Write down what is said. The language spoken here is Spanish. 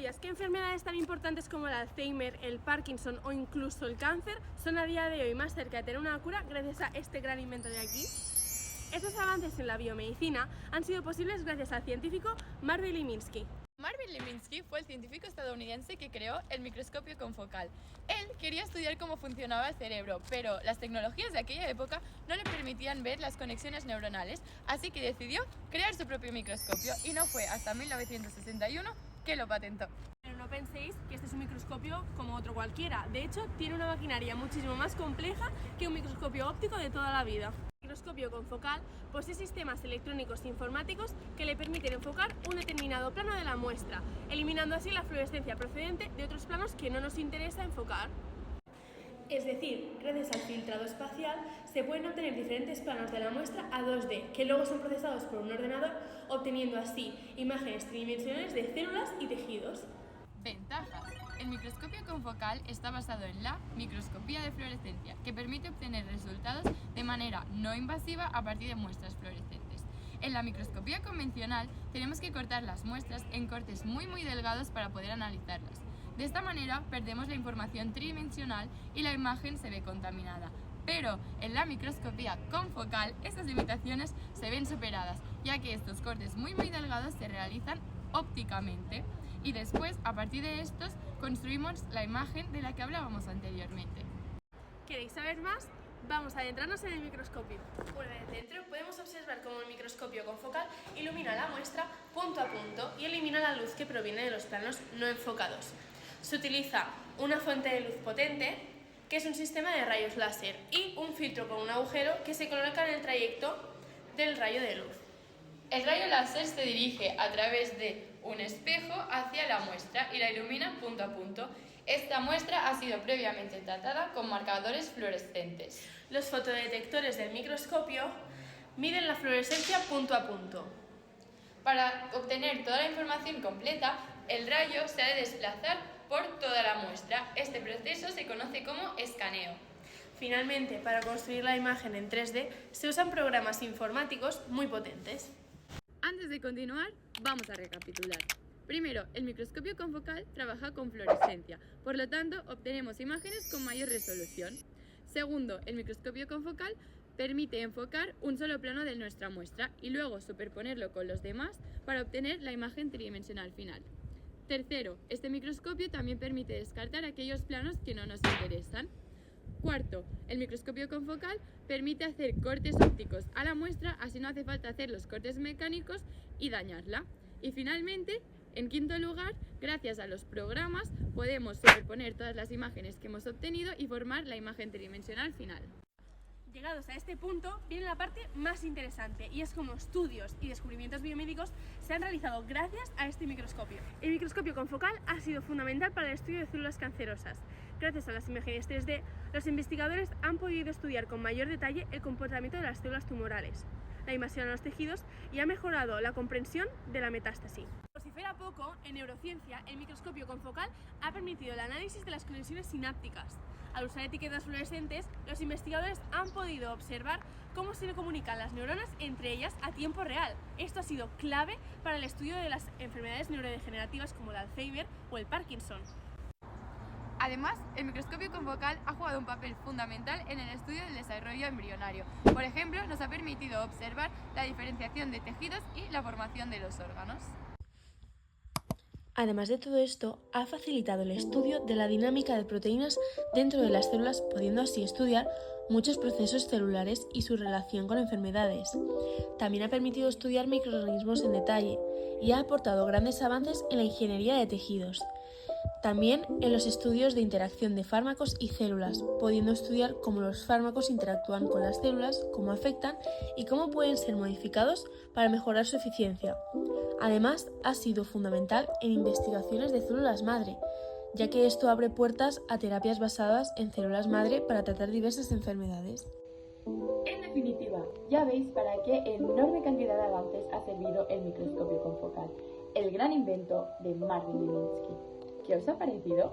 sabías que enfermedades tan importantes como el Alzheimer, el Parkinson o incluso el cáncer son a día de hoy más cerca de tener una cura gracias a este gran invento de aquí? Estos avances en la biomedicina han sido posibles gracias al científico Marvin Minsky. Marvin Minsky fue el científico estadounidense que creó el microscopio confocal. Él quería estudiar cómo funcionaba el cerebro, pero las tecnologías de aquella época no le permitían ver las conexiones neuronales, así que decidió crear su propio microscopio y no fue hasta 1961 que lo patentó. Pero no penséis que este es un microscopio como otro cualquiera. De hecho, tiene una maquinaria muchísimo más compleja que un microscopio óptico de toda la vida. El microscopio confocal posee sistemas electrónicos informáticos que le permiten enfocar un determinado plano de la muestra, eliminando así la fluorescencia procedente de otros planos que no nos interesa enfocar. Es decir, gracias al filtrado espacial se pueden obtener diferentes planos de la muestra a 2D, que luego son procesados por un ordenador, obteniendo así imágenes tridimensionales de células y tejidos. Ventajas. El microscopio confocal está basado en la microscopía de fluorescencia, que permite obtener resultados de manera no invasiva a partir de muestras fluorescentes. En la microscopía convencional tenemos que cortar las muestras en cortes muy delgados para poder analizarlas. De esta manera perdemos la información tridimensional y la imagen se ve contaminada. Pero en la microscopía confocal estas limitaciones se ven superadas, ya que estos cortes muy delgados se realizan ópticamente y después, a partir de estos, construimos la imagen de la que hablábamos anteriormente. ¿Queréis saber más? Vamos a adentrarnos en el microscopio. Una vez dentro podemos observar cómo el microscopio confocal ilumina la muestra punto a punto y elimina la luz que proviene de los planos no enfocados. Se utiliza una fuente de luz potente, que es un sistema de rayos láser, y un filtro con un agujero que se coloca en el trayecto del rayo de luz. El rayo láser se dirige a través de un espejo hacia la muestra y la ilumina punto a punto. Esta muestra ha sido previamente tratada con marcadores fluorescentes. Los fotodetectores del microscopio miden la fluorescencia punto a punto. Para obtener toda la información completa, el rayo se ha de desplazar por toda la muestra. Este proceso se conoce como escaneo. Finalmente, para construir la imagen en 3D, se usan programas informáticos muy potentes. Antes de continuar, vamos a recapitular. Primero, el microscopio confocal trabaja con fluorescencia, por lo tanto, obtenemos imágenes con mayor resolución. Segundo, el microscopio confocal permite enfocar un solo plano de nuestra muestra y luego superponerlo con los demás para obtener la imagen tridimensional final. Tercero, este microscopio también permite descartar aquellos planos que no nos interesan. Cuarto, el microscopio confocal permite hacer cortes ópticos a la muestra, así no hace falta hacer los cortes mecánicos y dañarla. Y finalmente, en quinto lugar, gracias a los programas podemos superponer todas las imágenes que hemos obtenido y formar la imagen tridimensional final. Llegados a este punto, viene la parte más interesante, y es cómo estudios y descubrimientos biomédicos se han realizado gracias a este microscopio. El microscopio confocal ha sido fundamental para el estudio de células cancerosas. Gracias a las imágenes 3D, los investigadores han podido estudiar con mayor detalle el comportamiento de las células tumorales, la invasión a los tejidos y ha mejorado la comprensión de la metástasis. Por si fuera poco, en neurociencia, el microscopio confocal ha permitido el análisis de las conexiones sinápticas. Al usar etiquetas fluorescentes, los investigadores han podido observar cómo se comunican las neuronas entre ellas a tiempo real. Esto ha sido clave para el estudio de las enfermedades neurodegenerativas como el Alzheimer o el Parkinson. Además, el microscopio confocal ha jugado un papel fundamental en el estudio del desarrollo embrionario. Por ejemplo, nos ha permitido observar la diferenciación de tejidos y la formación de los órganos. Además de todo esto, ha facilitado el estudio de la dinámica de proteínas dentro de las células, pudiendo así estudiar muchos procesos celulares y su relación con enfermedades. También ha permitido estudiar microorganismos en detalle y ha aportado grandes avances en la ingeniería de tejidos. También en los estudios de interacción de fármacos y células, pudiendo estudiar cómo los fármacos interactúan con las células, cómo afectan y cómo pueden ser modificados para mejorar su eficiencia. Además, ha sido fundamental en investigaciones de células madre, ya que esto abre puertas a terapias basadas en células madre para tratar diversas enfermedades. En definitiva, ya veis para qué enorme cantidad de avances ha servido el microscopio confocal, el gran invento de Marvin Minsky. ¿Qué os ha parecido?